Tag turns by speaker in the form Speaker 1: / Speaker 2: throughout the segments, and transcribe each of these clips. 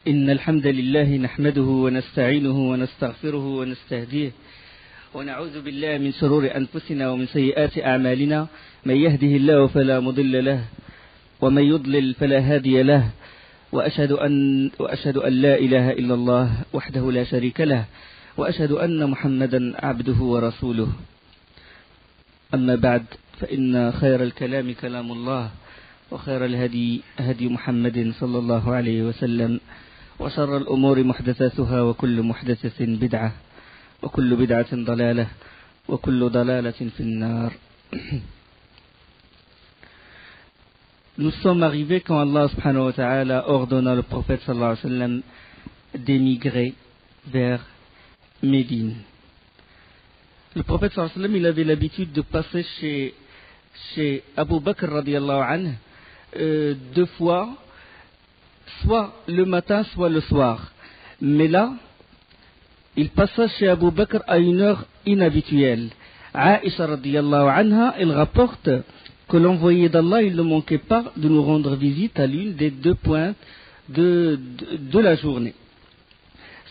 Speaker 1: إن الحمد لله نحمده ونستعينه ونستغفره ونستهديه ونعوذ بالله من شرور أنفسنا ومن سيئات أعمالنا. من يهده الله فلا مضل له ومن يضلل فلا هادي له وأشهد أن لا إله إلا الله وحده لا شريك له وأشهد أن محمدا عبده ورسوله. أما بعد، فإن خير الكلام كلام الله وخير الهدي هدي محمد صلى الله عليه وسلم وشر الأمور محدثاتها وكل محدثة بدعة وكل بدعة ضلالة وكل ضلالة في النار. Nous sommes arrivés quand Allah subhanahu wa ta'ala ordonna le prophète sallallahu alayhi wa sallam d'émigrer vers Médine. Le prophète sallallahu alayhi wa sallam, il avait l'habitude de passer chez Abu Bakr radiyallahu anhu deux fois, soit le matin, soit le soir. Mais là, il passa chez Abu Bakr à une heure inhabituelle. Aïcha radiyallahu anha, elle rapporte que l'envoyé d'Allah, il ne manquait pas de nous rendre visite à l'une des deux pointes de la journée,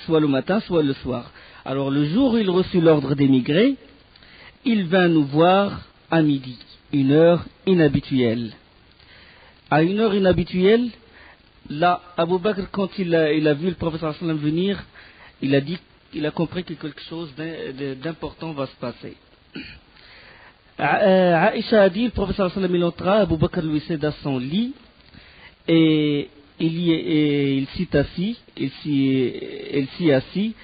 Speaker 1: soit le matin, soit le soir. Alors le jour où il reçut l'ordre d'émigrer, il vint nous voir à midi, une heure inhabituelle. À une heure inhabituelle, là, Abu Bakr, quand il a vu le prophète sallallahu alayhi wa sallam venir, il a compris que quelque chose d'important va se passer. Aïcha a dit, le prophète sallallahu alayhi wa sallam, il entra, Abu Bakr lui céda son lit, et il s'y assit, il s'y assit,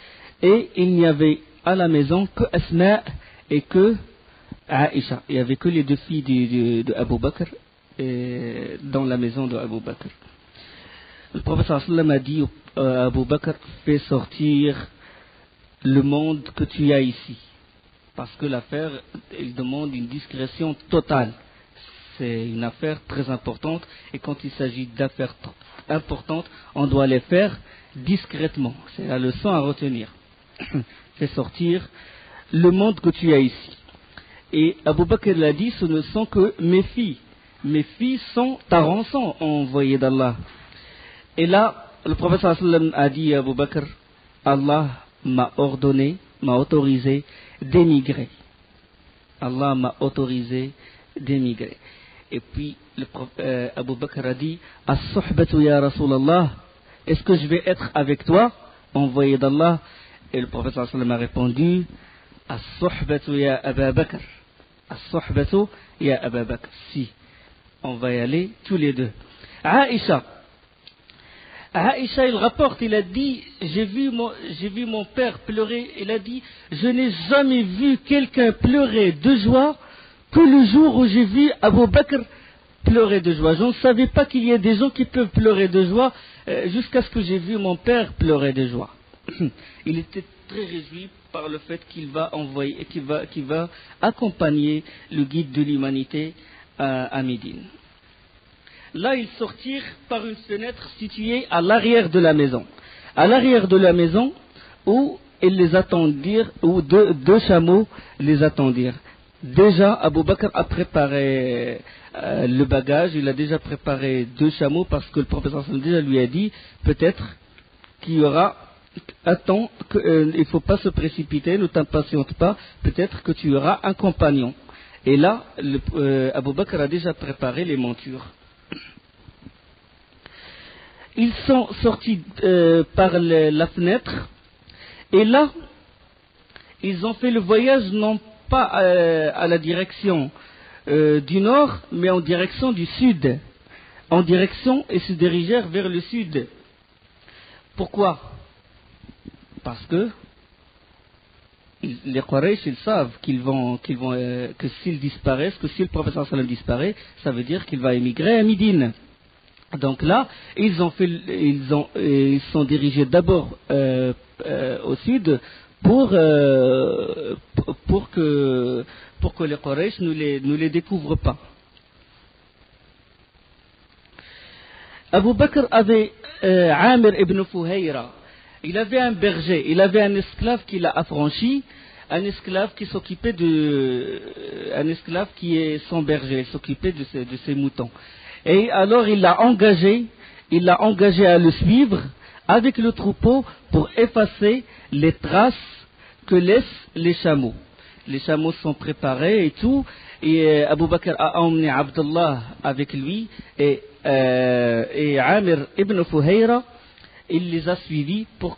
Speaker 1: et il n'y avait à la maison que Asma et que Aïcha. Il n'y avait que les deux filles de Abu Bakr dans la maison de Abu Bakr. Le prophète sallallahu alayhi wa sallam a dit à Abu Bakr, fais sortir le monde que tu as ici. Parce que l'affaire, il demande une discrétion totale. C'est une affaire très importante. Et quand il s'agit d'affaires importantes, on doit les faire discrètement. C'est la leçon à retenir. Fais sortir le monde que tu as ici. Et Abu Bakr l'a dit, ce ne sont que mes filles. Mes filles sont ta rançon, envoyé d'Allah. Et là, le prophète sallallahu alayhi wa sallam a dit à Abu Bakr, Allah m'a autorisé d'émigrer. Allah m'a autorisé d'émigrer. Et puis, Abu Bakr a dit, As-suhbatu ya Rasulallah, est-ce que je vais être avec toi, envoyé d'Allah? Et le prophète sallallahu alayhi wa sallam a répondu, As-suhbatu ya Abu Bakr. As-suhbatu ya Abu Bakr. Si, on va y aller tous les deux. Aïcha, il rapporte, il a dit, j'ai vu mon père pleurer, il a dit, je n'ai jamais vu quelqu'un pleurer de joie que le jour où j'ai vu Abu Bakr pleurer de joie. Je ne savais pas qu'il y ait des gens qui peuvent pleurer de joie jusqu'à ce que j'ai vu mon père pleurer de joie. Il était très réjoui par le fait qu'il va accompagner le guide de l'humanité à Médine. Là, ils sortirent par une fenêtre située à l'arrière de la maison. À l'arrière de la maison, où ils les attendirent, où deux chameaux les attendirent. Déjà, Abu Bakr a préparé le bagage, il a déjà préparé deux chameaux parce que le prophète déjà lui a dit, peut-être qu'il y aura, attends, il ne faut pas se précipiter, ne t'impatiente pas, peut-être que tu auras un compagnon. Et là, Abu Bakr a déjà préparé les montures. Ils sont sortis par la fenêtre et là, ils ont fait le voyage non pas à la direction du nord, mais en direction du sud. Ils se dirigèrent vers le sud. Pourquoi? Parce que les Quraysh, ils savent que s'ils disparaissent, que si le prophète sallallahu alayhi wa sallam disparaît, ça veut dire qu'il va émigrer à Médine. Donc là, ils sont dirigés d'abord au sud pour que les Quraysh ne les découvrent pas. Abu Bakr avait Amir ibn Fuhayra. Il avait un berger, il avait un esclave qu'il a affranchi, un esclave qui est son berger, il s'occupait de ses moutons. Et alors il l'a engagé à le suivre avec le troupeau pour effacer les traces que laissent les chameaux. Les chameaux sont préparés et tout, et Abu Bakr a emmené Abdullah avec lui, et Amir ibn Fuhayra, il les a suivis pour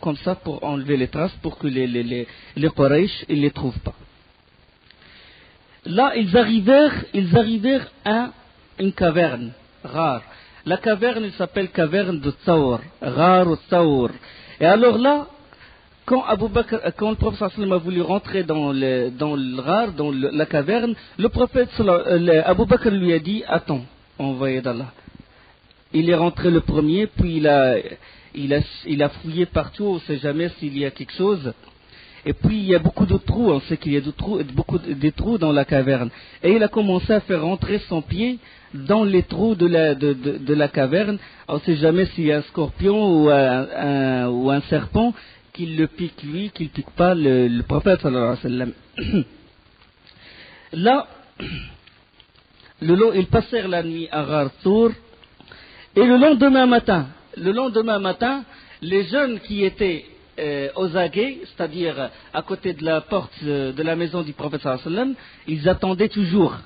Speaker 1: enlever les traces, pour que les Quraysh ne les trouvent pas. Là, ils arrivèrent à une caverne rare. La caverne, elle s'appelle caverne de Thawr, rare ou Thawr. Et alors là, quand le prophète sallallahu a voulu rentrer dans le rare, dans la caverne, le prophète Abu Bakr lui a dit, attends, envoyé d'Allah. Il est rentré le premier, puis il a fouillé partout, on ne sait jamais s'il y a quelque chose. Et puis il y a beaucoup de trous, on sait qu'il y a des trous dans la caverne. Et il a commencé à faire rentrer son pied dans les trous de la caverne. On ne sait jamais s'il y a un scorpion ou un serpent qui le pique lui, qui ne pique pas le prophète sallallahu alayhi wa sallam. Là, ils passèrent la nuit à Ghar Thawr. Et le lendemain matin, les jeunes qui étaient aux aguets, c'est-à-dire à côté de la porte de la maison du prophète sallallahu alayhi wa sallam, ils attendaient toujours.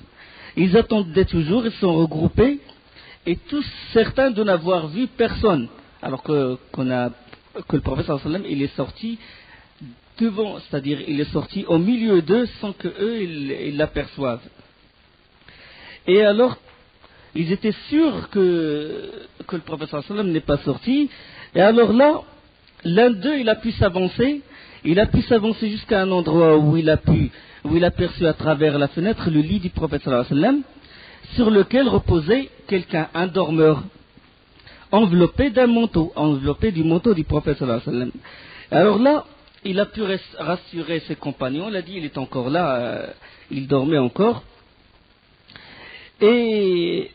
Speaker 1: Ils sont regroupés, et certains de n'avoir vu personne, alors que le prophète sallallahu alayhi wa sallam, il est sorti devant, c'est-à-dire il est sorti au milieu d'eux sans que eux ils l'aperçoivent. Et alors, ils étaient sûrs que le prophète sallallahu alayhi wa sallam n'est pas sorti, et alors là, l'un d'eux, il a pu s'avancer jusqu'à un endroit où il a perçu à travers la fenêtre le lit du prophète sallallahu alayhi wa sallam, sur lequel reposait quelqu'un, un dormeur, enveloppé du manteau du prophète sallallahu alayhi wa sallam. Alors là, il a pu rassurer ses compagnons, il a dit, il est encore là, il dormait encore. Et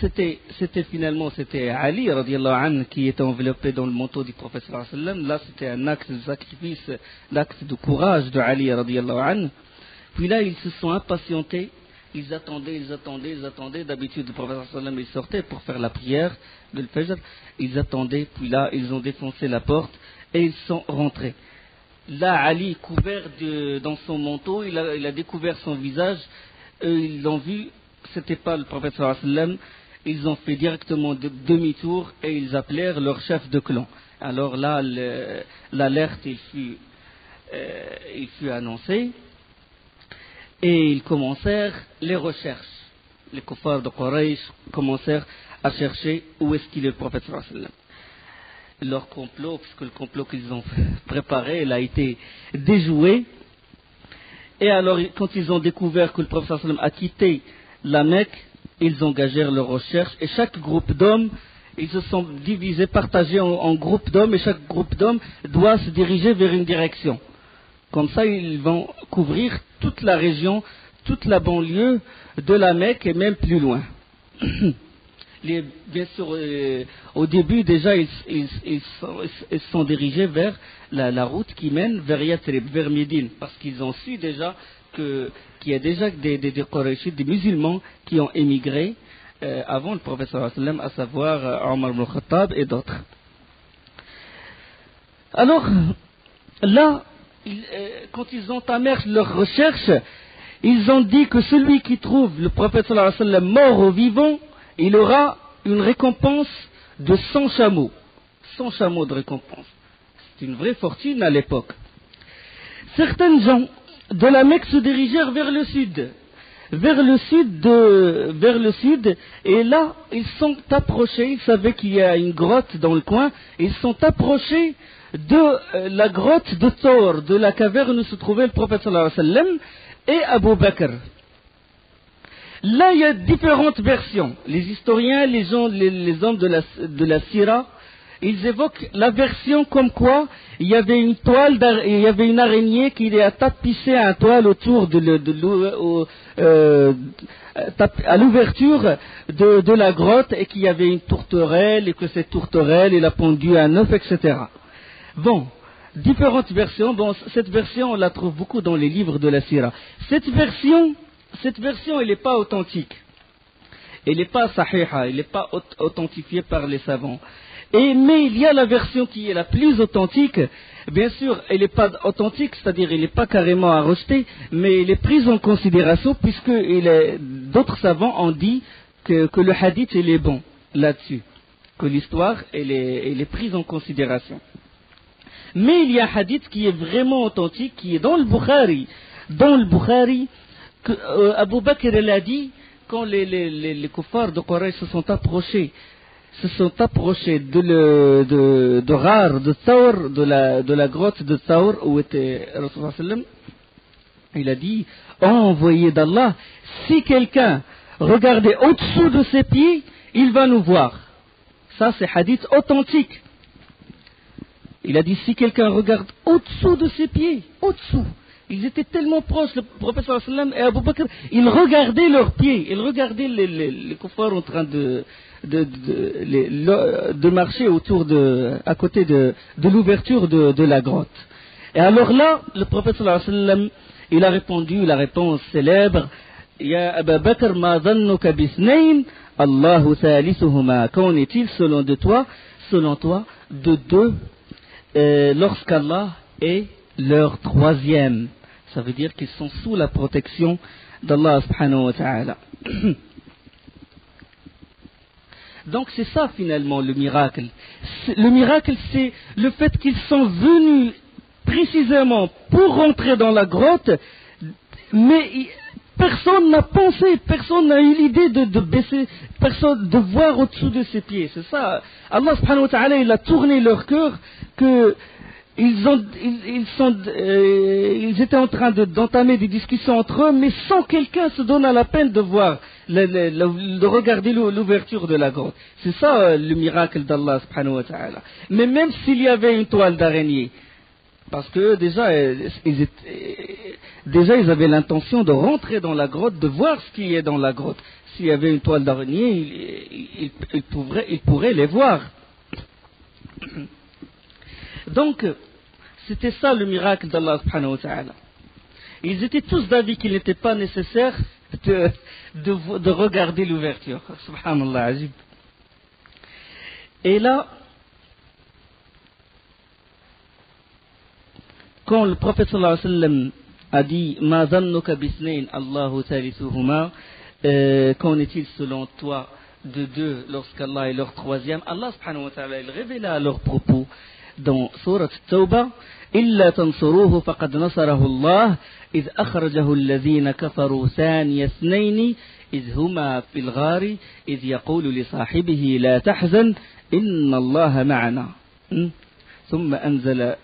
Speaker 1: c'était Ali radiallahu anhu qui était enveloppé dans le manteau du prophète sallallahu alayhi wa sallam. Là, c'était un acte de sacrifice, l'acte de courage de Ali radiallahu anhu. Puis là, ils se sont impatientés. Ils attendaient. D'habitude, le prophète sallallahu alayhi wa sallam, il sortait pour faire la prière de l'Fajr. Ils attendaient. Puis là, ils ont défoncé la porte et ils sont rentrés. Là, Ali, couvert dans son manteau, il a découvert son visage. Eux, ils l'ont vu. C'était pas le prophète sallallahu alayhi wa sallam. Ils ont fait directement demi-tour et ils appelèrent leur chef de clan. Alors là, l'alerte il fut annoncée et ils commencèrent les recherches. Les kuffars de Quraysh commencèrent à chercher où est-ce qu'il est le prophète sallallahu alayhi wa sallam. Leur complot, puisque le complot qu'ils ont préparé, il a été déjoué. Et alors, quand ils ont découvert que le prophète sallallahu alayhi wa sallam a quitté la Mecque, ils engagèrent leurs recherches et chaque groupe d'hommes, ils se sont divisés, partagés en groupes d'hommes et chaque groupe d'hommes doit se diriger vers une direction. Comme ça, ils vont couvrir toute la région, toute la banlieue de la Mecque et même plus loin. Bien sûr, au début déjà, ils se sont dirigés vers la route qui mène vers Yathrib, vers Médine, parce qu'ils ont su déjà qu'il y a déjà des Quraysh, des musulmans qui ont émigré avant le prophète sallallahu alayhi wa sallam, à savoir Omar ibn Khattab et d'autres. Alors, là, quand ils entamèrent leur recherche, ils ont dit que celui qui trouve le prophète sallallahu alayhi wa sallam mort ou vivant, il aura une récompense de 100 chameaux. 100 chameaux de récompense. C'est une vraie fortune à l'époque. Certains gens de la Mecque se dirigèrent vers le sud. Vers le sud, et là, ils sont approchés, ils savaient qu'il y a une grotte dans le coin, ils sont approchés de la grotte de Thawr, de la caverne où se trouvait le prophète sallallahu alayhi wa sallam, et Abu Bakr. Là, il y a différentes versions. Les historiens, les hommes de la Sira, ils évoquent la version comme quoi il y avait une toile, il y avait une araignée qui a tapissé un toile autour à l'ouverture de la grotte et qu'il y avait une tourterelle et que cette tourterelle, elle a pondu un œuf, etc. Bon, différentes versions. Bon, cette version, on la trouve beaucoup dans les livres de la Sira. Cette version, elle n'est pas authentique. Elle n'est pas sahiha, elle n'est pas authentifiée par les savants. Mais il y a la version qui est la plus authentique. Bien sûr, elle n'est pas authentique, c'est-à-dire elle n'est pas carrément à rejeter, mais elle est prise en considération puisque d'autres savants ont dit que le hadith il est bon là-dessus, que l'histoire elle est prise en considération. Mais il y a un hadith qui est vraiment authentique, qui est dans le Bukhari. Dans le Bukhari, Abu Bakr l'a dit quand les kuffars de Quraysh se sont approchés de Ghar, de Thawr, de la grotte de Thawr où était Rasulullah sallam. Il a dit, oh envoyé d'Allah, si quelqu'un regardait au-dessous de ses pieds, il va nous voir. Ça c'est hadith authentique. Il a dit, si quelqu'un regarde au-dessous de ses pieds, au-dessous, ils étaient tellement proches, le prophète sallam et Abu Bakr, ils regardaient leurs pieds, ils regardaient les kuffars en train de marcher à côté de l'ouverture de la grotte. Et alors là, le prophète sallam, il a répondu la réponse célèbre, Ya Abu Bakr, ma dhannuka bisnayn, Allahu thalithuhuma. Qu'en est-il selon toi, de deux, lorsqu'Allah est leur troisième? Ça veut dire qu'ils sont sous la protection d'Allah subhanahu wa ta'ala. Donc c'est ça finalement le miracle. Le miracle c'est le fait qu'ils sont venus précisément pour rentrer dans la grotte, mais personne n'a pensé, personne n'a eu l'idée de baisser, personne de voir au-dessous de ses pieds. C'est ça. Allah subhanahu wa ta'ala il a tourné leur cœur que ils étaient en train d'entamer des discussions entre eux, mais sans quelqu'un se donne à la peine de voir, de regarder l'ouverture de la grotte. C'est ça le miracle d'Allah subhanahu wa ta'ala. Mais même s'il y avait une toile d'araignée, parce que déjà ils avaient l'intention de rentrer dans la grotte, de voir ce qu'il y a dans la grotte. S'il y avait une toile d'araignée, ils pourraient les voir. Donc, c'était ça le miracle d'Allah subhanahu wa ta'ala. Ils étaient tous d'avis qu'il n'était pas nécessaire de regarder l'ouverture. Subhanallah, ajib. Et là, quand le prophète sallallahu alayhi wa sallam a dit Ma dhannuka bisnayn Allahu thalithuhuma, qu'en est-il selon toi de deux lorsqu'Allah est leur troisième? Allah subhanahu wa ta'ala il révéla à leur propos dans Surat Tawbah, إلا تنصروه فقد نصره الله إذ أخرجه الذين كفروا ثاني اثنين إذ هما في الغار إذ يقول لصاحبه لا تحزن إن الله معنا ثم أنزل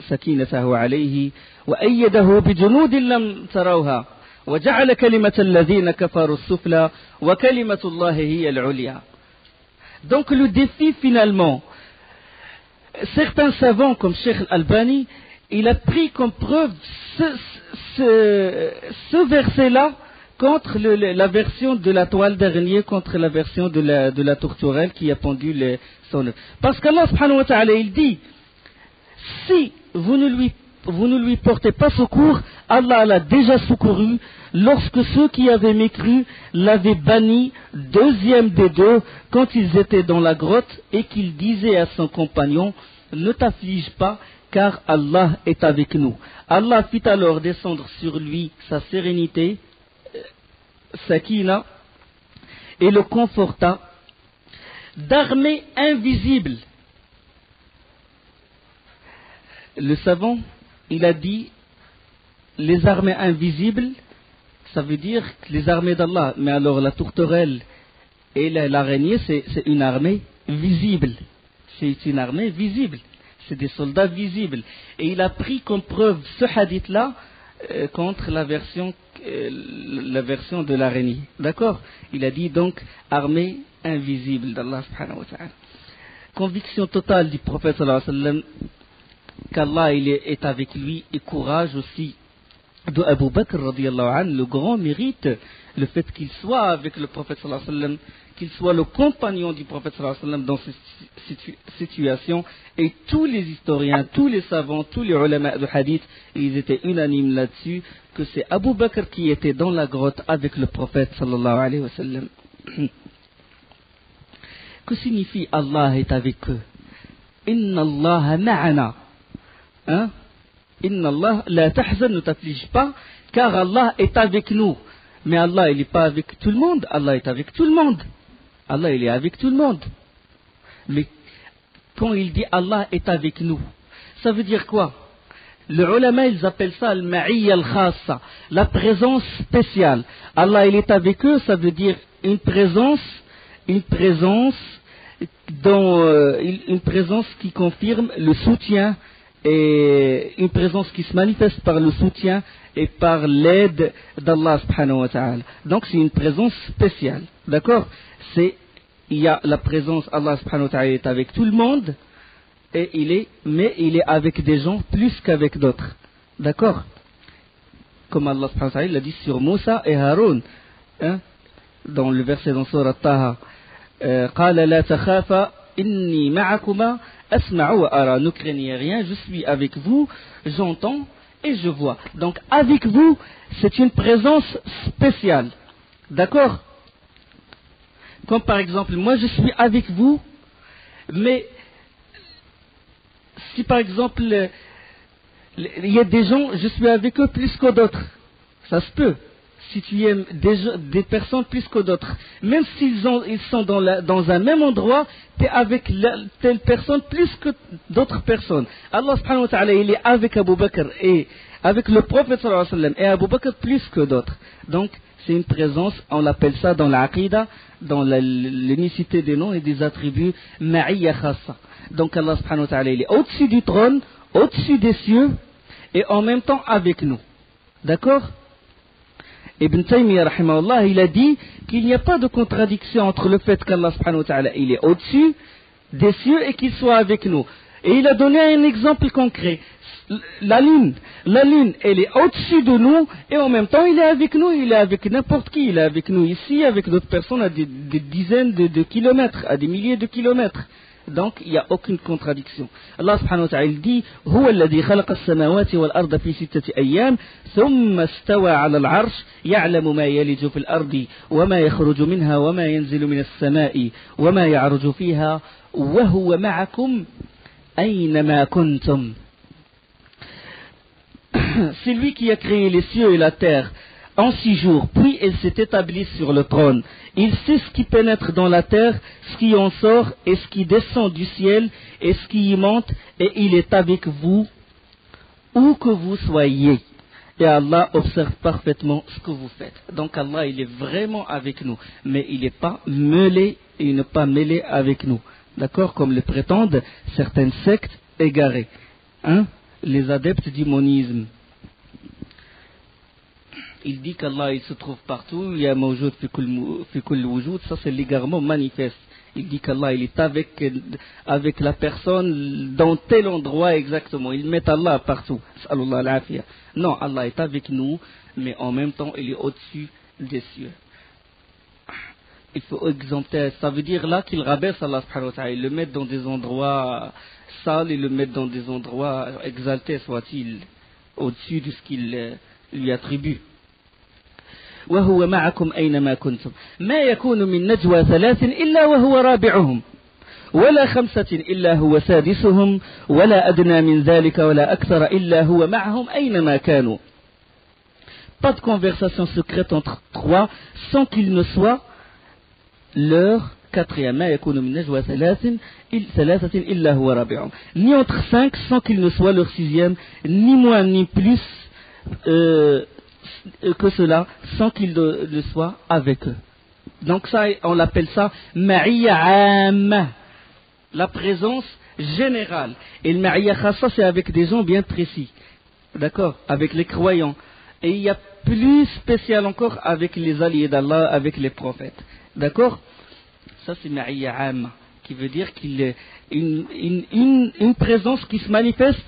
Speaker 1: سكينته عليه وأيده بجنود لم تروها وجعل كلمة الذين كفروا السفلى وكلمة الله هي العليا. Donc le défi finalement, certains savants comme Cheikh Al-Albani, il a pris comme preuve ce verset-là contre la version de la toile d'araignée, contre la version de la tourterelle qui a pendu son œuf. Parce qu'Allah subhanahu wa ta'ala il dit, si vous ne lui portez pas secours, Allah l'a déjà secouru lorsque ceux qui avaient mécru l'avaient banni, deuxième des deux, quand ils étaient dans la grotte et qu'il disait à son compagnon, ne t'afflige pas, car Allah est avec nous. Allah fit alors descendre sur lui sa sérénité, Sakina, et le conforta d'armées invisibles. Le savant, il a dit, les armées invisibles, ça veut dire les armées d'Allah. Mais alors la tourterelle et l'araignée, c'est une armée visible. C'est une armée visible. C'est des soldats visibles. Et il a pris comme preuve ce hadith-là contre la version de l'araignée. D'accord? Il a dit donc armée invisible d'Allah subhanahu wa ta'ala. Conviction totale du prophète sallallahu alayhi wa sallam qu'Allah il est avec lui, et courage aussi de Abu Bakr radiyallahu anhu, le grand mérite, le fait qu'il soit avec le prophète sallallahu alayhi wa sallam, qu'il soit le compagnon du prophète sallallahu alayhi wa sallam dans cette situation. Et tous les historiens, tous les savants, tous les ulama de hadith, ils étaient unanimes là-dessus, que c'est Abu Bakr qui était dans la grotte avec le prophète sallallahu alayhi wa sallam. Que signifie Allah est avec eux? Inna Allah ma'ana. Hein? Inna Allah la tahzan, ne t'afflige pas, car Allah est avec nous. Mais Allah, il n'est pas avec tout le monde. Allah est avec tout le monde. Allah, il est avec tout le monde. Mais quand il dit Allah est avec nous, ça veut dire quoi? Les ulama, ils appellent ça al-ma'iyya al-khassa, la présence spéciale. Allah, il est avec eux, ça veut dire une présence qui confirme le soutien, et une présence qui se manifeste par le soutien et par l'aide d'Allah subhanahu wa ta'ala. Donc c'est une présence spéciale, d'accord? Il y a la présence, Allah subhanahu wa ta'ala est avec tout le monde, mais il est avec des gens plus qu'avec d'autres, d'accord? Comme Allah subhanahu wa ta'ala l'a dit sur Moussa et Haroun, hein? Dans le verset dans Surah Taha, قال لا تخافا إني معكما أسمع وأرى, ne craignez rien, je suis avec vous, j'entends et je vois. Donc avec vous, c'est une présence spéciale, d'accord? Comme par exemple, moi je suis avec vous, mais si par exemple il y a des gens, je suis avec eux plus que d'autres, ça se peut. Si tu aimes des personnes plus que d'autres, même s'ils sont dans un même endroit, tu es avec telle personne plus que d'autres personnes. Allah subhanahu wa ta'ala, il est avec Abu Bakr et avec le prophète sallallahu alayhi wa sallam, et Abu Bakr plus que d'autres. Donc c'est une présence, on l'appelle ça dans l'aqida, dans l'unicité des noms et des attributs, ma'iyya khassa. Donc Allah subhanahu wa ta'ala, il est au-dessus du trône, au-dessus des cieux, et en même temps avec nous. D'accord? Ibn Taymiyyah rahimahullah, il a dit qu'il n'y a pas de contradiction entre le fait qu'Allah subhanahu wa ta'ala, il est au-dessus des cieux et qu'il soit avec nous. Et il a donné un exemple concret. La lune, elle est au-dessus de nous et en même temps il est avec nous, il est avec n'importe qui, il est avec nous ici, avec d'autres personnes à des dizaines de kilomètres, à des milliers de kilomètres. Donc il n'y a aucune contradiction. Allah subhanahu wa ta'ala dit هو الذي خلق السماوات والأرض في 6 أيام ثم استوى على العرش يعلم ما يلج في الأرض وما يخرج منها وما ينزل من السماء وما يعرج فيها وهو معكم أينما كنتم. C'est lui qui a créé les cieux et la terre en 6 jours, puis il s'est établi sur le trône. Il sait ce qui pénètre dans la terre, ce qui en sort et ce qui descend du ciel et ce qui y monte, et il est avec vous où que vous soyez. Et Allah observe parfaitement ce que vous faites. Donc Allah, il est vraiment avec nous, mais il n'est pas mêlé, il n'est pas mêlé avec nous. D'accord? Comme le prétendent certaines sectes égarées. Hein? Les adeptes du monisme. Il dit qu'Allah il se trouve partout, il y a mawjoud fi kull wujud, ça c'est l'égarement manifeste. Il dit qu'Allah il est avec la personne dans tel endroit exactement. Il met Allah partout. Sallallahu alayhi. Non, Allah est avec nous, mais en même temps il est au-dessus des cieux. Il faut exempter, ça veut dire là qu'il rabaisse Allah subhanahu wa ta'ala, il le met dans des endroits sales, il le met dans des endroits exaltés, soit-il, au-dessus de ce qu'il lui attribue. وهو معكم أينما كنتم ما يكون من نجوى 3 إلا وهو رابعهم ولا 5 إلا هو سادسهم ولا أدنى من ذلك ولا أكثر إلا هو معهم أينما كانوا. Pas de conversation secrète entre 3 sans qu'il ne soit leur 4e. ما يكون من نجوى 3 إلا هو رابعهم. Ni entre 5 sans qu'il ne soit leur 6e, ni moins ni plus que cela, sans qu'il le soit avec eux. Donc ça, on l'appelle ça ma'iyya amma, la présence générale. Et le ma'iyya khassa, c'est avec des gens bien précis, d'accord, avec les croyants. Et il y a plus spécial encore avec les alliés d'Allah, avec les prophètes, d'accord. Ça c'est ma'iyya amma, qui veut dire qu'il est une présence qui se manifeste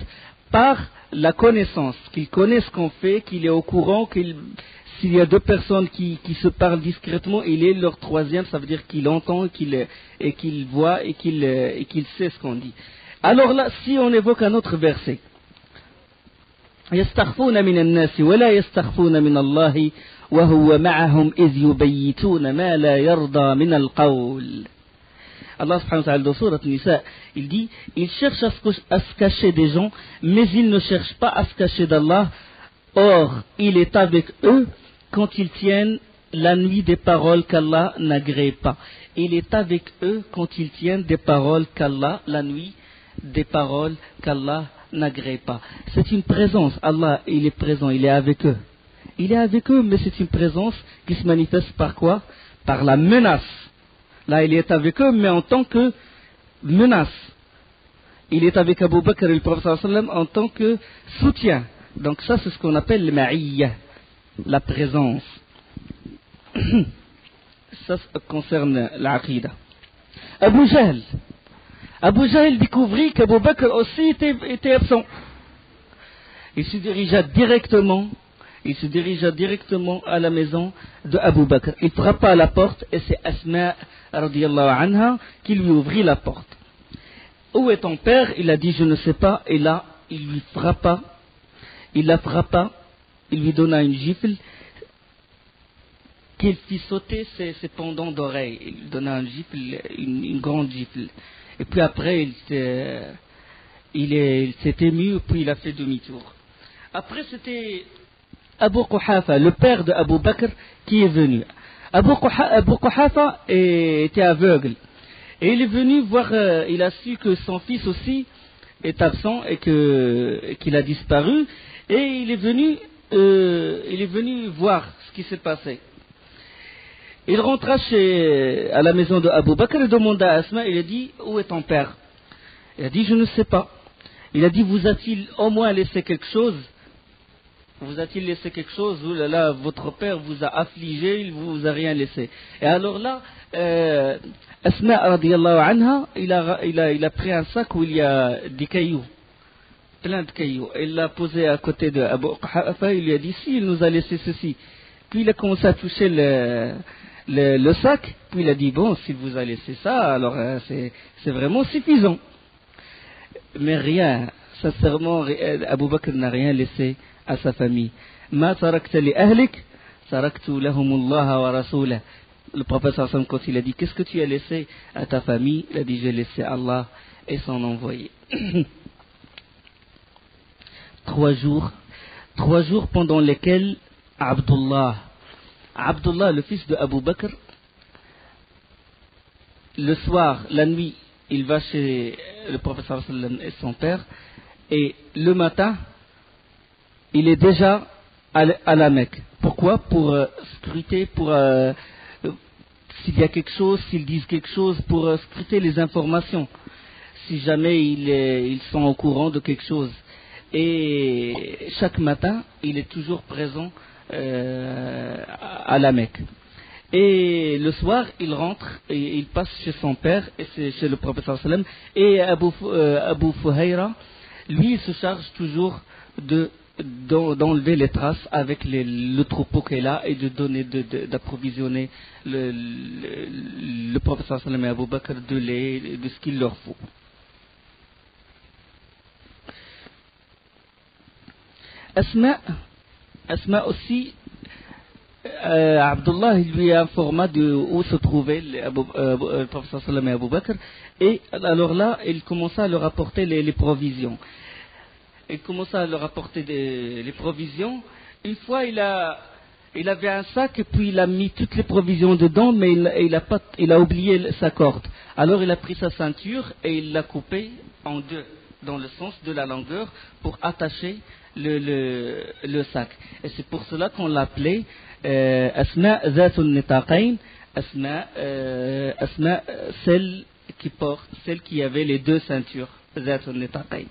Speaker 1: par la connaissance, qu'il connaît ce qu'on fait, qu'il est au courant, s'il y a 2 personnes qui se parlent discrètement, il est leur 3e, ça veut dire qu'il entend et qu'il voit et qu'il sait ce qu'on dit. Alors là, si on évoque un autre verset, يستخفون من الناس ولا يستخفون من الله وهو معهم إذ يبيتون ما لا يرضى من القول. Allah subhanahu wa ta'ala dans Surat Nisa, il dit, ils cherchent à se cacher des gens, mais ils ne cherchent pas à se cacher d'Allah. Or, il est avec eux quand ils tiennent la nuit des paroles qu'Allah n'agrée pas. Il est avec eux quand ils tiennent des paroles qu'Allah, la nuit, des paroles qu'Allah n'agrée pas. C'est une présence. Allah, il est présent, il est avec eux. Il est avec eux, mais c'est une présence qui se manifeste par quoi? Par la menace. Là, il est avec eux, mais en tant que menace. Il est avec Abu Bakr et le prophète sallallahu alayhi wa sallam en tant que soutien. Donc ça, c'est ce qu'on appelle le ma'iyya, la présence. Ça concerne l'aqida. Abu Jahl découvrit qu'Abu Bakr aussi était absent. Il se dirigea directement à la maison de Abu Bakr. Il frappa à la porte et c'est Asma radiyallahu anha qui lui ouvrit la porte. Où est ton père? Il a dit je ne sais pas. Et là, il lui frappa. Il la frappa. Il lui donna une gifle qu'il fit sauter ses pendants d'oreilles. Il lui donna une grande gifle. Et puis après, il s'est ému, puis il a fait demi-tour. Après, c'était Abu Quhafa, le père de Abu Bakr, qui est venu. Abu Quhafa était aveugle. Et il est venu voir, il a su que son fils aussi est absent et qu'il a disparu. Et il est venu voir ce qui s'est passé. Il rentra à la maison de Abu Bakr et demanda à Asma, il a dit, où est ton père? Il a dit, je ne sais pas. Il a dit, vous a-t-il au moins laissé quelque chose? Vous a-t-il laissé quelque chose? Oh là là, votre père vous a affligé, il vous a rien laissé. Et alors là, Asma radiyallahu anha, il a pris un sac où il y a des cailloux, plein de cailloux. Il l'a posé à côté de Abu Quhafa, il lui a dit, si, il nous a laissé ceci. Puis il a commencé à toucher le sac, puis il a dit, bon, s'il vous a laissé ça, alors c'est vraiment suffisant. Mais rien, sincèrement, Abu Bakr n'a rien laissé à sa famille. Ma tarakta li ahlik, taraktu lahumullah wa rasulah. Le prophète sallallahu alayhi wa sallam, quand il a dit, qu'est-ce que tu as laissé à ta famille? Il a dit, j'ai laissé Allah et son envoyé. 3 jours pendant lesquels Abdullah, le fils de Abu Bakr, le soir, la nuit, il va chez le prophète sallallahu alayhi wa sallam et son père, et le matin, il est déjà à la Mecque. Pourquoi? Pour scruter, s'il y a quelque chose, s'ils disent quelque chose, pour scruter les informations, si jamais ils sont au courant de quelque chose. Et chaque matin, il est toujours présent à la Mecque. Et le soir, il rentre et il passe chez son père, et c'est chez le prophète sallallahu alayhi wa sallam. Et Abu Fuhayra, lui, il se charge toujours d'enlever les traces avec le troupeau qu'elle a et d'approvisionner le prophète sallallahu alayhi wa sallam et Abu Bakr de lait, de ce qu'il leur faut. Asma aussi, Abdullah lui informa où se trouvait le prophète sallallahu alayhi wa sallam et Abu Bakr, et alors là, il commença à leur apporter les provisions. Il commença à leur apporter les provisions. Une fois, il avait un sac et puis il a mis toutes les provisions dedans, mais il a oublié sa corde. Alors il a pris sa ceinture et il l'a coupée en deux, dans le sens de la longueur, pour attacher le sac. Et c'est pour cela qu'on l'appelait Asma Zatun Nitaqayn, Asma, celle qui avait les 2 ceintures, Zatun Nitaqayn.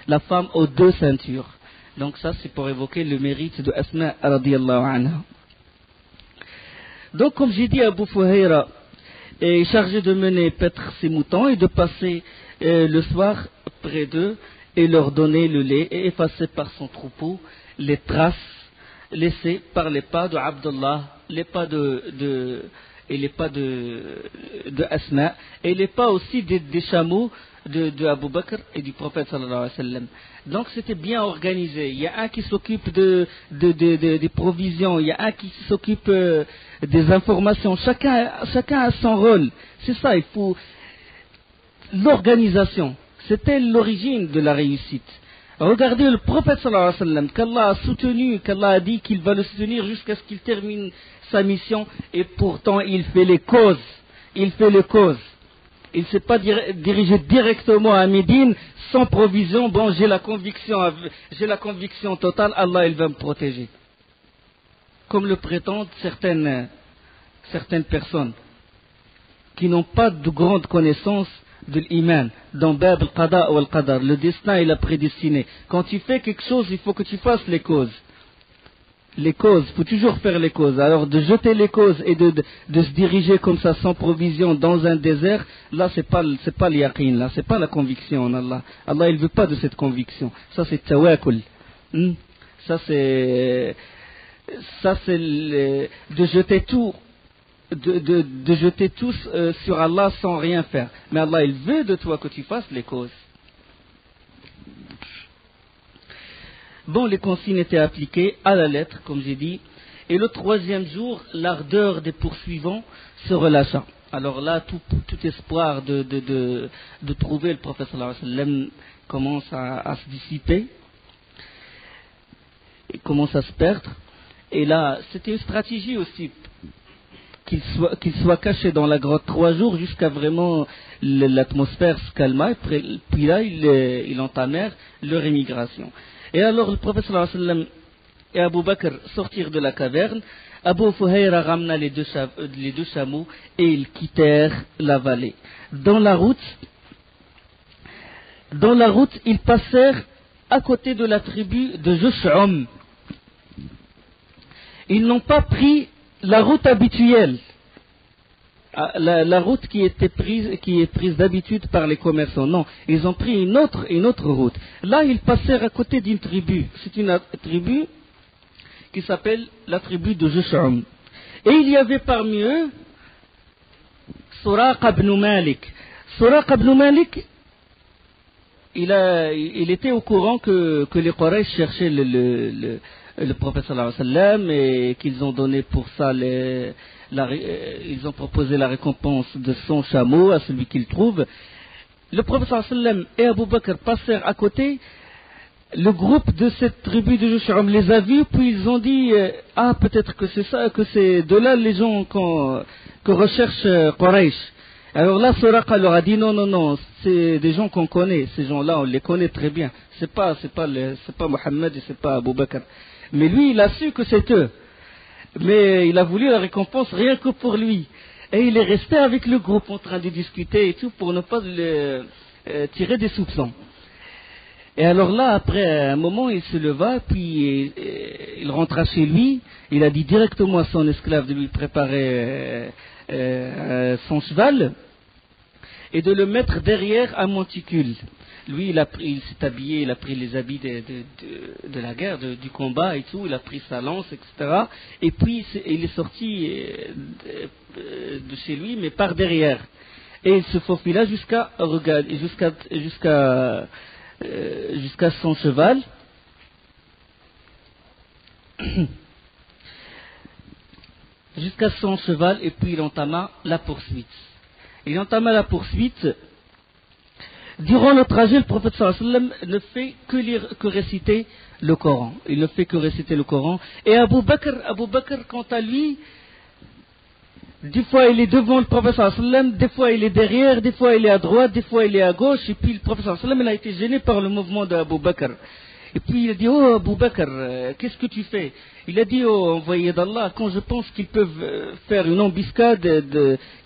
Speaker 1: La femme aux 2 ceintures. Donc ça, c'est pour évoquer le mérite de Asma radiyallahu anha. Donc comme j'ai dit, Abu Fuhayra est chargé de mener paître ses moutons et de passer le soir près d'eux et leur donner le lait et effacer par son troupeau les traces laissées par les pas de Abdullah, les pas il n'est pas de Asma, et il n'est pas aussi des chameaux de Abu Bakr et du prophète sallallahu alayhi wa sallam. Donc c'était bien organisé. Il y a un qui s'occupe des provisions, il y a un qui s'occupe des informations. Chacun a son rôle. C'est ça, il faut l'organisation. C'était l'origine de la réussite. Regardez le prophète sallallahu alayhi wa sallam, qu'Allah a soutenu, qu'Allah a dit qu'il va le soutenir jusqu'à ce qu'il termine sa mission, et pourtant il fait les causes. Il fait les causes. Il ne s'est pas dirigé directement à Médine sans provision. Bon, j'ai la conviction totale, Allah il va me protéger. Comme le prétendent certaines personnes qui n'ont pas de grande connaissance de l'iman, dans Bab al-Qada ou al-Qadar, le destin et la prédestinée. Quand tu fais quelque chose, il faut que tu fasses les causes. Les causes, il faut toujours faire les causes. Alors de jeter les causes et de se diriger comme ça sans provision dans un désert, là c'est pas l'yaqin, là c'est pas la conviction en Allah. Allah il veut pas de cette conviction. Ça c'est tawakkul. Ça c'est de jeter tout. De jeter tout sur Allah sans rien faire. Mais Allah il veut de toi que tu fasses les causes. Bon, les consignes étaient appliquées à la lettre, comme j'ai dit, et le troisième jour, l'ardeur des poursuivants se relâcha. Alors là, tout espoir de trouver le prophète sallallahu alayhi wa sallam commence à se dissiper, et commence à se perdre. Et là, c'était une stratégie aussi, qu'il soit caché dans la grotte 3 jours jusqu'à vraiment l'atmosphère se calma, et puis là, ils entamèrent leur émigration. Et alors le prophète sallallahu alayhi wa sallam et Abu Bakr sortirent de la caverne. Abu Fuhayra ramena les deux chameaux et ils quittèrent la vallée. Dans la route, ils passèrent à côté de la tribu de Jush'um. Ils n'ont pas pris la route habituelle, la route qui est prise d'habitude par les commerçants. Non, ils ont pris une autre route. Là, ils passèrent à côté d'une tribu. C'est une tribu qui s'appelle la tribu de Jush'um. Et il y avait parmi eux Suraqa ibn Malik. Suraqa ibn Malik, il était au courant que les Quraysh cherchaient le prophète sallallahu alayhi wa sallam et qu'ils ont donné pour ça ils ont proposé la récompense de 100 chameaux à celui qu'ils trouvent. Le prophète sallallahu alayhi wa sallam et Abu Bakr passèrent à côté. Le groupe de cette tribu de Jush'um les a vus, puis ils ont dit peut-être que c'est ça, que c'est de là les gens que recherche Quraysh. Alors là, Suraqa leur a dit non, c'est des gens qu'on connaît, ces gens-là, on les connaît très bien. C'est pas Mohammed et c'est pas Abu Bakr. Mais lui, il a su que c'est eux. Mais il a voulu la récompense rien que pour lui. Et il est resté avec le groupe en train de discuter et tout pour ne pas tirer des soupçons. Et alors là, après un moment, il se leva, puis il rentra chez lui. Il a dit directement à son esclave de lui préparer son cheval et de le mettre derrière un monticule. Lui, il s'est habillé, il a pris les habits de la guerre, du combat et tout, il a pris sa lance, etc. Et puis, il est sorti de chez lui, mais par derrière. Et il se faufila jusqu'à son cheval. Jusqu'à son cheval, et puis il entama la poursuite. Durant le trajet, le prophète sallallahu alayhi wa sallam ne fait que réciter le Coran. Il ne fait que réciter le Coran. Et Abu Bakr, quant à lui, des fois il est devant le prophète sallallahu alayhi wa sallam, des fois il est derrière, des fois il est à droite, des fois il est à gauche. Et puis le prophète sallallahu alayhi wa sallam, il a été gêné par le mouvement d'Abu Bakr. Et puis il a dit, oh Abu Bakr, qu'est-ce que tu fais? Il a dit, oh envoyé d'Allah, quand je pense qu'ils peuvent faire une embuscade,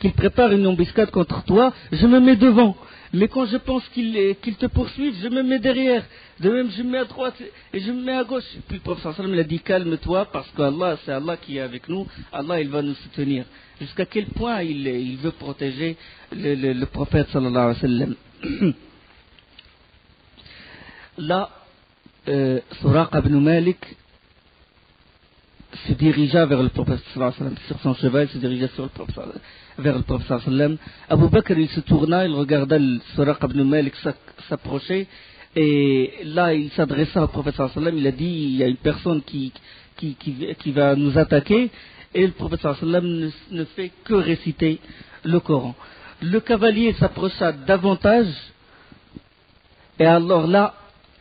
Speaker 1: qu'ils préparent une embuscade contre toi, je me mets devant. Mais quand je pense qu'ils te poursuivent, je me mets derrière. De même, je me mets à droite et je me mets à gauche. Et puis le prophète sallallahu alayhi wa sallam a dit, calme-toi, parce que Allah, c'est Allah qui est avec nous. Allah, il va nous soutenir. Jusqu'à quel point il veut protéger le prophète sallallahu alayhi wa sallam. Là, Suraqa ibn Malik se dirigea vers le prophète sallallahu alayhi wa sallam, sur son cheval, il se dirigea vers le prophète sallallahu alayhi wa sallam. Abu Bakr, il se tourna, il regarda Suraqa ibn Malik s'approcher, et là, il s'adressa au prophète sallallahu alayhi wa sallam, il a dit, il y a une personne qui va nous attaquer, et le prophète sallallahu alayhi wa sallam ne fait que réciter le Coran. Le cavalier s'approcha davantage, et alors là,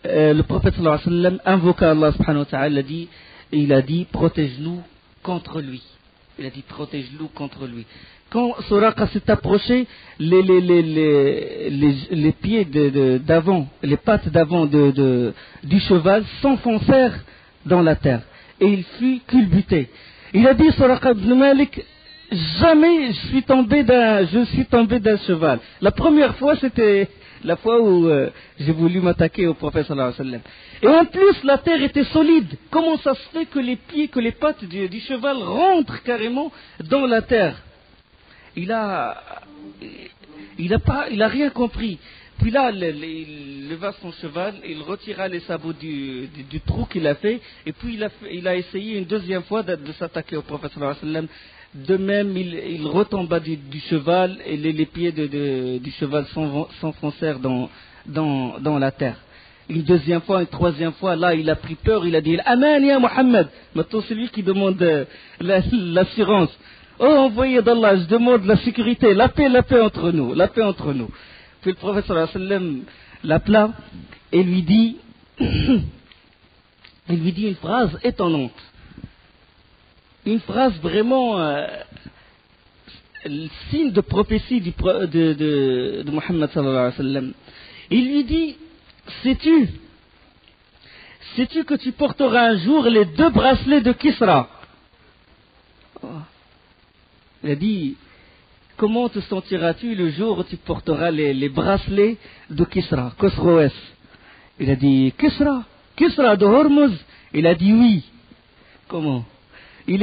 Speaker 1: le prophète sallallahu alayhi wa sallam invoqua Allah subhanahu wa ta'ala, il a dit protège-nous contre lui. Il a dit protège-nous contre lui. Quand Suraqa s'est approché, les pieds d'avant, les pattes d'avant du cheval s'enfoncèrent dans la terre et il fut culbuté. Il a dit Suraqa ibn Malik, jamais je suis tombé d'un cheval. La première fois, c'était la fois où j'ai voulu m'attaquer au prophète sallallahu alayhi wa sallam. Et en plus, la terre était solide. Comment ça se fait que les pattes du cheval rentrent carrément dans la terre? Il a rien compris. Puis là, il leva son cheval, il retira les sabots du trou qu'il a fait, et puis il a essayé une deuxième fois de s'attaquer au prophète sallallahu alayhi wa sallam. De même, il retomba du cheval et les pieds du cheval s'enfoncèrent dans la terre. Une deuxième fois, une troisième fois, là, il a pris peur, il a dit « Aman ya Muhammad » Maintenant, c'est lui qui demande l'assurance. « Oh, envoyé d'Allah, je demande la sécurité, la paix entre nous, la paix entre nous. » Puis le prophète sallallahu alayhi wa sallam l'appela et lui dit une phrase étonnante. Une phrase vraiment le signe de prophétie de Muhammad sallallahu alayhi wa sallam. Il lui dit, sais-tu que tu porteras un jour les 2 bracelets de Kisra? Il a dit, comment te sentiras-tu le jour où tu porteras les bracelets de Kisra, Khosroès? Il a dit, Kisra de Hormuz? Il a dit oui. Comment? Il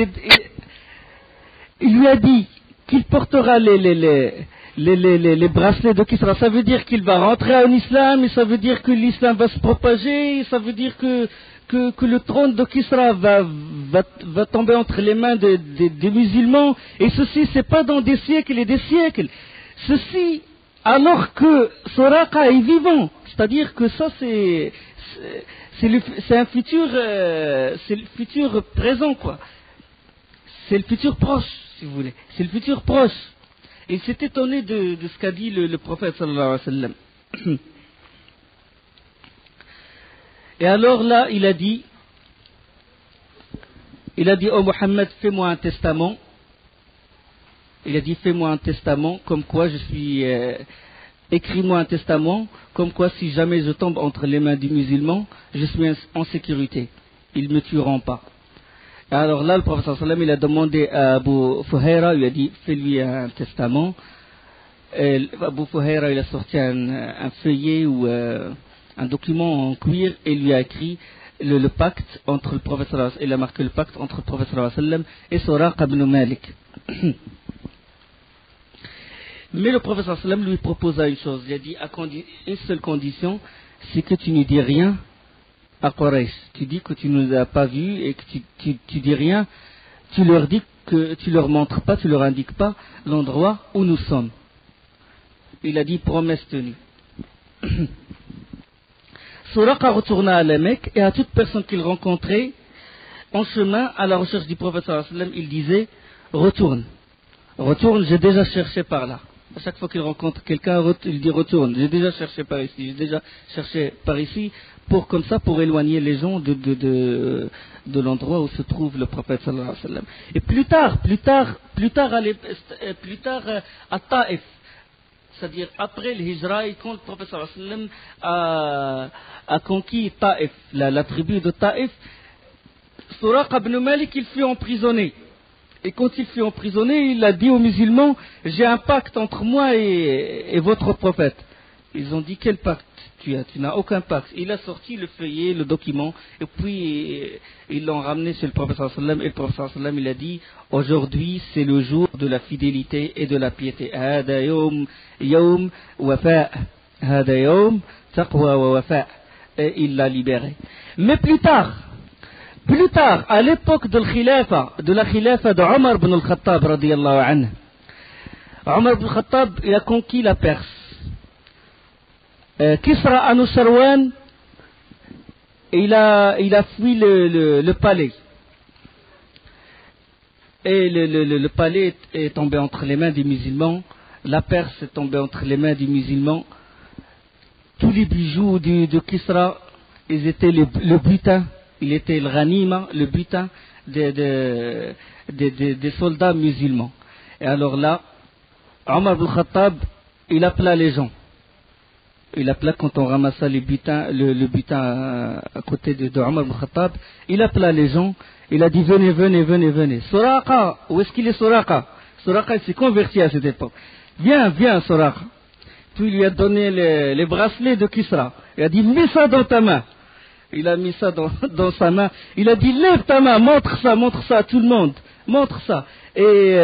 Speaker 1: lui a dit qu'il portera les bracelets de Kisra. Ça veut dire qu'il va rentrer en islam, et ça veut dire que l'islam va se propager, et ça veut dire que le trône de Kisra va tomber entre les mains des musulmans. Et ceci, c'est pas dans des siècles et des siècles. Ceci, alors que Suraqa est vivant. C'est-à-dire que ça, c'est un futur, c'est le futur présent, quoi. C'est le futur proche, si vous voulez. C'est le futur proche. Et il s'est étonné de ce qu'a dit le prophète sallallahu alayhi wa sallam. Et alors là, il a dit, oh Mohammed, fais-moi un testament. Il a dit, fais-moi un testament, comme quoi je suis... écris-moi un testament, comme quoi si jamais je tombe entre les mains du musulman, je suis en sécurité. Ils ne me tueront pas. Alors là, le prophète sallallahu alayhi wa sallam, il a demandé à Abu Fuhayra, il a dit, fais-lui un testament. Et Abu Fuhayra, il a sorti un feuillet ou un document en cuir et lui a écrit le pacte entre le prophète sallallahu alayhi wa sallam. Il a marqué le pacte entre le prophète sallallahu alayhi wa sallam et Suraqa ibn Malik. Mais le prophète sallallahu alayhi wa sallam lui proposa une chose. Il a dit, une seule condition, c'est que tu ne dis rien à Quraysh. Tu dis que tu ne nous as pas vus et que tu dis rien. Tu leur dis que tu leur montres pas, tu leur indiques pas l'endroit où nous sommes. Il a dit promesse tenue. Suraqa retourna à la Mecque et à toute personne qu'il rencontrait en chemin à la recherche du prophète sallallahu alayhi wa sallam, il disait retourne, j'ai déjà cherché par là. À chaque fois qu'il rencontre quelqu'un, il dit retourne, j'ai déjà cherché par ici, pour éloigner les gens de l'endroit où se trouve le prophète sallallahu alayhi wa sallam. Et plus tard à Taïf, c'est-à-dire après le Hijra, quand le prophète sallallahu alayhi wa sallam a conquis Taïf, la tribu de Taïf, Suraqa ibn Malik, il fut emprisonné. Et quand il fut emprisonné, il a dit aux musulmans, j'ai un pacte entre moi et votre prophète. Ils ont dit, quel pacte tu as? Tu n'as aucun pacte. Il a sorti le feuillet, le document, et puis ils l'ont ramené chez le prophète sallallahu alayhi wa sallam, et le prophète sallallahu alayhi wa sallam, il a dit, aujourd'hui c'est le jour de la fidélité et de la piété. Hada yawm wafa, hada yawm taqwa wa wafa. Et il l'a libéré. Mais plus tard, Plus tard, à l'époque de la khilafa de Omar ibn al-Khattab, radiyallahu anhu, Omar ibn al-Khattab, il a conquis la Perse. Kisra Anusharwan, il a fui le palais. Et le palais est tombé entre les mains des musulmans. La Perse est tombée entre les mains des musulmans. Tous les bijoux de Kisra, ils étaient le butin. Il était le ghanima, le butin des soldats musulmans. Et alors là, Omar ibn Khattab, il appela les gens. Il appela quand on ramassa le butin à côté de Omar ibn Khattab, il appela les gens, il a dit venez. Suraqa, où est-ce qu'il est Suraqa? Suraqa, il s'est converti à cette époque. Viens Suraqa. Puis il lui a donné les bracelets de Kisra. Il a dit mets ça dans ta main. Il a mis ça dans sa main. Il a dit lève ta main, montre ça à tout le monde. Montre ça. Et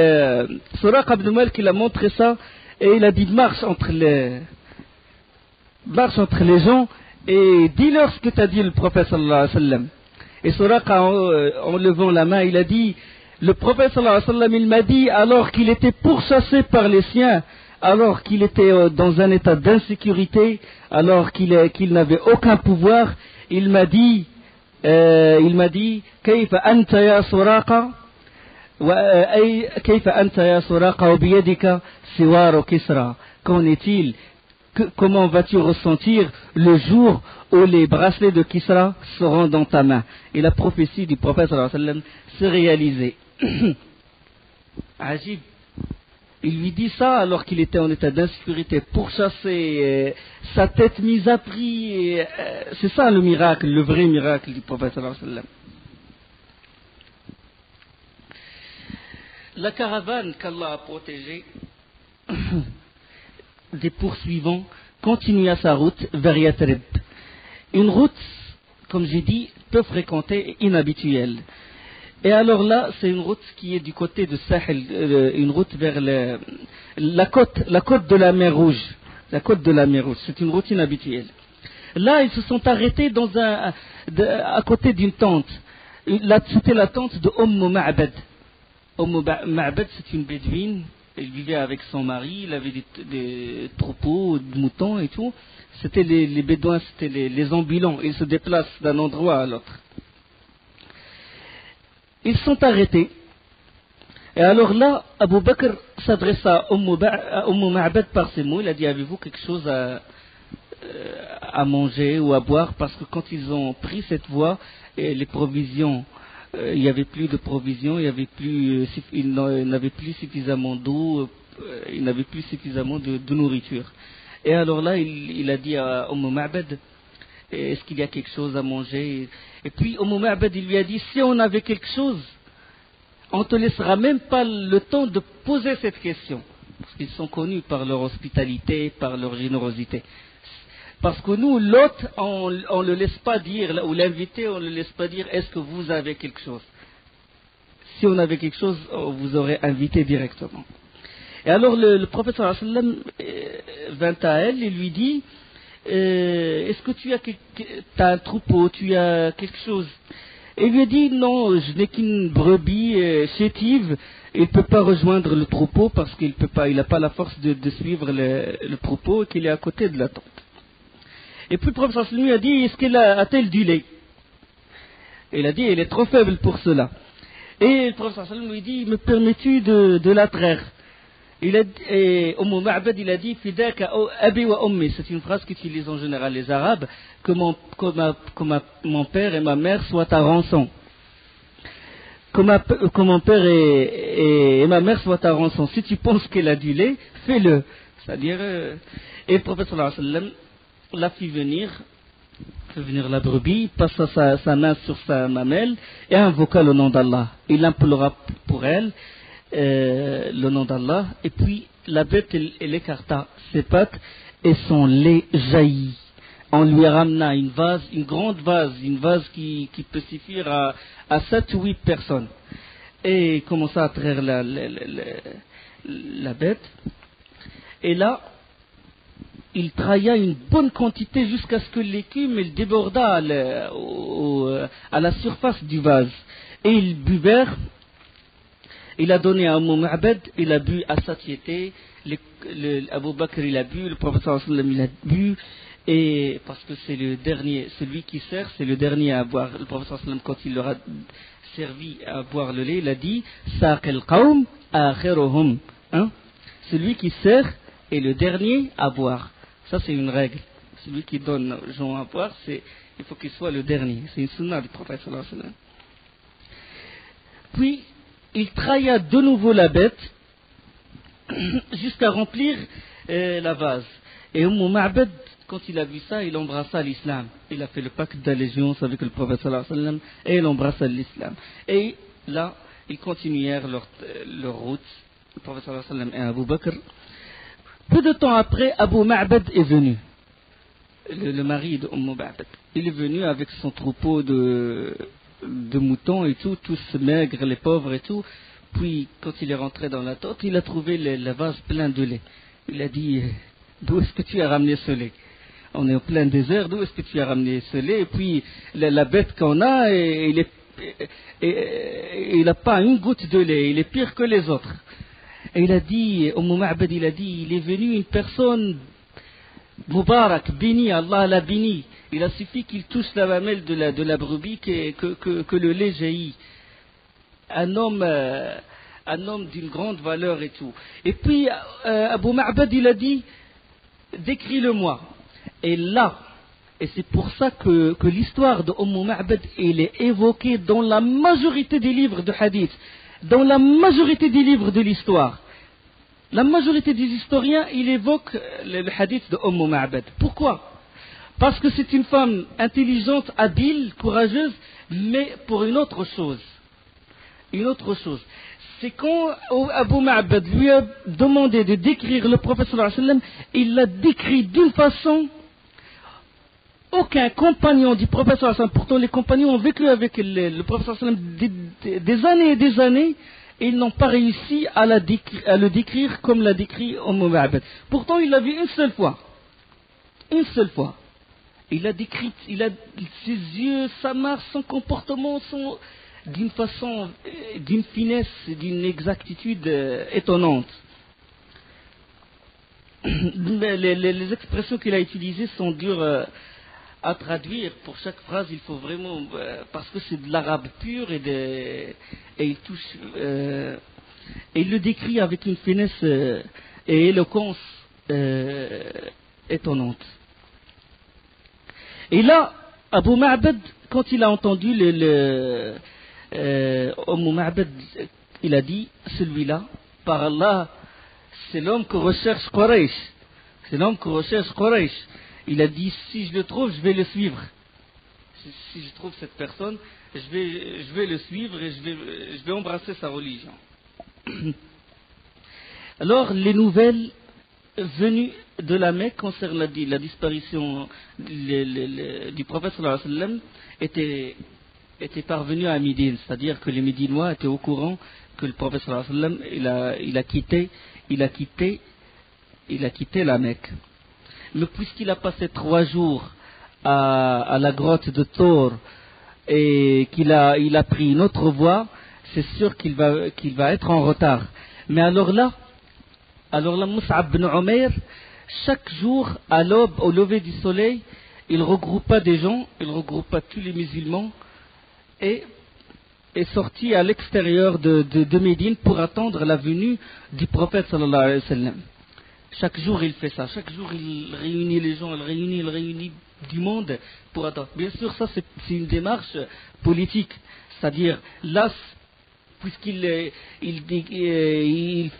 Speaker 1: Suraqa ibn Malik, il a montré ça et il a dit marche entre les gens et dis-leur ce que t'as dit le prophète sallallahu alayhi wa sallam. Et Suraqa, en levant la main, il a dit le prophète sallallahu alayhi wa sallam, il m'a dit alors qu'il était pourchassé par les siens, alors qu'il était dans un état d'insécurité, alors qu'il n'avait aucun pouvoir, il m'a dit Kayfa anta ya Suraqa Kayfa anta ya Suraqa wa biyadika siwaru Kisra. Qu'en est-il? Comment vas-tu ressentir le jour où les bracelets de Kisra seront dans ta main? Et la prophétie du prophète sallallahu alayhi wa sallam s'est réalisée. Ajib. Il lui dit ça alors qu'il était en état d'insécurité, pourchassé, sa tête mise à prix. C'est ça le miracle, le vrai miracle du prophète sallallahu alayhi wa sallam. La caravane qu'Allah a protégée des poursuivants continua sa route vers Yathrib. Une route, comme j'ai dit, peu fréquentée et inhabituelle. Et alors là, c'est une route qui est du côté de Sahel, une route vers la côte de la mer Rouge. La côte de la mer Rouge, c'est une route inhabituelle. Là, ils se sont arrêtés à côté d'une tente. Là, c'était la tente de Ma'bad. Ma'bad, c'est une bédouine. Elle vivait avec son mari, il avait des troupeaux de moutons et tout. C'était les bédouins, c'était les ambulants. Ils se déplacent d'un endroit à l'autre. Ils sont arrêtés. Et alors là, Abu Bakr s'adressa à Ma'bad par ces mots. Il a dit, avez-vous quelque chose à manger ou à boire? Parce que quand ils ont pris cette voie, les provisions, il n'y avait plus de provisions, ils n'avaient plus suffisamment d'eau, ils n'avaient plus suffisamment de nourriture. Et alors là, il a dit à Ma'bad, est-ce qu'il y a quelque chose à manger? Et puis Ma'bad, il lui a dit, si on avait quelque chose, on ne te laissera même pas le temps de poser cette question. Parce qu'ils sont connus par leur hospitalité, par leur générosité. Parce que nous, l'hôte, on ne le laisse pas dire, ou l'invité, on ne le laisse pas dire, est-ce que vous avez quelque chose? Si on avait quelque chose, on vous aurait invité directement. Et alors le prophète sallallahu alayhi wa sallam vint à elle et lui dit, est-ce que tu as un troupeau, tu as quelque chose? Et il lui a dit, non, je n'ai qu'une brebis chétive, il ne peut pas rejoindre le troupeau parce qu'il n'a pas la force de suivre le troupeau et qu'il est à côté de la tente. Et puis le prophète sallallahu alayhi wa sallam lui a dit, est-ce qu'elle a-t-elle du lait? Il a dit, elle est trop faible pour cela. Et le prophète sallallahu alayhi wa sallam lui dit, me permets-tu de la traire? Et Ma'bad, il a dit, Fidaka abi wa ummi. C'est une phrase qu'utilisent en général les Arabes, que mon père et ma mère soient à rançon. Que mon père et ma mère soient à rançon. Si tu penses qu'elle a du lait, fais-le. C'est-à-dire, et le prophète sallallahu alayhi wa sallam l'a fait venir la brebis, passa sa main sur sa mamelle et invoqua le nom d'Allah. Il implora pour elle le nom d'Allah, et puis la bête elle écarta ses pattes et son lait jaillit. On lui ramena une grande vase qui peut suffire à 7 ou 8 personnes. Et il commença à traire la bête. Et là, il trailla une bonne quantité jusqu'à ce que l'écume elle déborda à la surface du vase. Et ils buvèrent. Il a donné à Umm Ma'bad, il a bu à satiété. Abu Bakr il a bu, le prophète sallallahu alayhi wa sallam il a bu. Et parce que c'est le dernier, celui qui sert, c'est le dernier à boire. Le prophète sallallahu alayhi wa sallam, quand il leur a servi à boire le lait, il a dit Saq al-qawm akhiruhum. Celui qui sert est le dernier à boire. Ça, c'est une règle. Celui qui donne aux gens à boire, il faut qu'il soit le dernier. C'est une sunna du prophète sallallahu alayhi wa sallam. Puis, il trailla de nouveau la bête jusqu'à remplir la vase. Et Umm Ma'bad, quand il a vu ça, il embrassa l'islam. Il a fait le pacte d'allégeance avec le prophète sallallahu alayhi wa sallam et il embrassa l'islam. Et là, ils continuèrent leur route. Le prophète sallallahu alayhi wa sallam et Abu Bakr. Peu de temps après, Abu Ma'bad est venu. Le mari de Umm Ma'bad. Il est venu avec son troupeau de moutons et tout, tous maigres, les pauvres et tout. Puis, quand il est rentré dans la tente, il a trouvé le vase plein de lait. Il a dit, d'où est-ce que tu as ramené ce lait? On est au plein désert, d'où est-ce que tu as ramené ce lait? Et puis, la bête qu'on a, il n'a pas une goutte de lait, il est pire que les autres. Et il a dit, Umm Ma'bad, il a dit, il est venu une personne Moubarak, béni, Allah l'a béni. Il a suffi qu'il touche la mamelle de la brebis que le lait jaillit. Un homme d'une grande valeur et tout. Et puis, Abu Ma'bad, il a dit, décris-le-moi. Et là, et c'est pour ça que l'histoire de Ma'bad, elle est évoquée dans la majorité des livres de hadith, dans la majorité des livres de l'histoire. La majorité des historiens, ils évoquent le hadith de Ma'bad. Pourquoi? Parce que c'est une femme intelligente, habile, courageuse, mais pour une autre chose. Une autre chose. C'est quand Abu Ma'bad lui a demandé de décrire le prophète sallallahu alayhi wa sallam, il l'a décrit d'une façon, aucun compagnon du prophète sallallahu alayhi wa sallam, pourtant les compagnons ont vécu avec le prophète sallallahu alayhi wa sallam des années et des années, et ils n'ont pas réussi à le décrire comme l'a décrit Ma'bad. Pourtant il l'a vu une seule fois. Une seule fois. Il a décrit, ses yeux, sa marche, son comportement, d'une façon, d'une finesse, d'une exactitude étonnante. Les expressions qu'il a utilisées sont dures à traduire. Pour chaque phrase, il faut vraiment, parce que c'est de l'arabe pur et il touche, et il le décrit avec une finesse et éloquence étonnante. Et là, Abu Ma'bad, quand il a entendu Ma'bad, il a dit, celui-là, par Allah, c'est l'homme que recherche Quraysh. C'est l'homme que recherche Quraysh. Il a dit, si je le trouve, je vais le suivre. Si je trouve cette personne, je vais le suivre et je vais embrasser sa religion. Alors, les nouvelles venues de la Mecque concernant la disparition du prophète sallallahu alayhi wa sallam étaient parvenues à Médine, c'est-à-dire que les Médinois étaient au courant que le prophète sallallahu alayhi wa sallam il a quitté la Mecque. Mais puisqu'il a passé 3 jours à la grotte de Thor et il a pris une autre voie, c'est sûr qu'il va être en retard. Mais alors là, Mus'ab ibn Umayr, chaque jour, à l'aube, au lever du soleil, il regroupa des gens, il regroupa tous les musulmans et est sorti à l'extérieur de Médine pour attendre la venue du prophète sallallahu alayhi wa sallam. Chaque jour il fait ça, chaque jour il réunit les gens, il réunit du monde pour attendre. Bien sûr, ça c'est une démarche politique, c'est-à-dire là, puisqu'il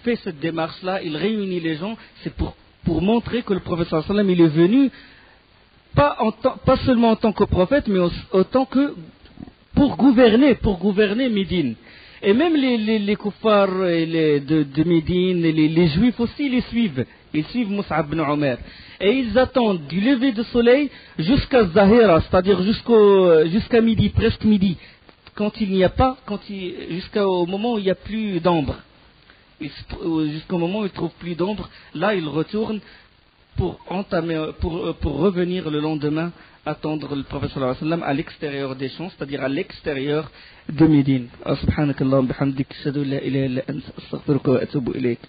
Speaker 1: fait cette démarche-là, il réunit les gens, c'est pour montrer que le prophète sallallahu alayhi wa sallam il est venu pas seulement en tant que prophète, mais autant que pour gouverner Médine. Et même les kuffars de Médine, les juifs aussi les suivent. Ils suivent Mus'ab ibn Umayr. Et ils attendent du lever du soleil jusqu'à Zahira, c'est-à-dire jusqu'à midi, presque midi. Jusqu'au moment où il n'y a plus d'ombre. Jusqu'au moment où ils ne trouvent plus d'ombre, là ils retournent pour revenir le lendemain attendre le prophète sallallahu alayhi wa sallam à l'extérieur des champs, c'est-à-dire à l'extérieur de Médine. Subhanakallahumma bihamdik, ashhadu an la ilaha illa anta, astaghfiruka wa atubu ilayk.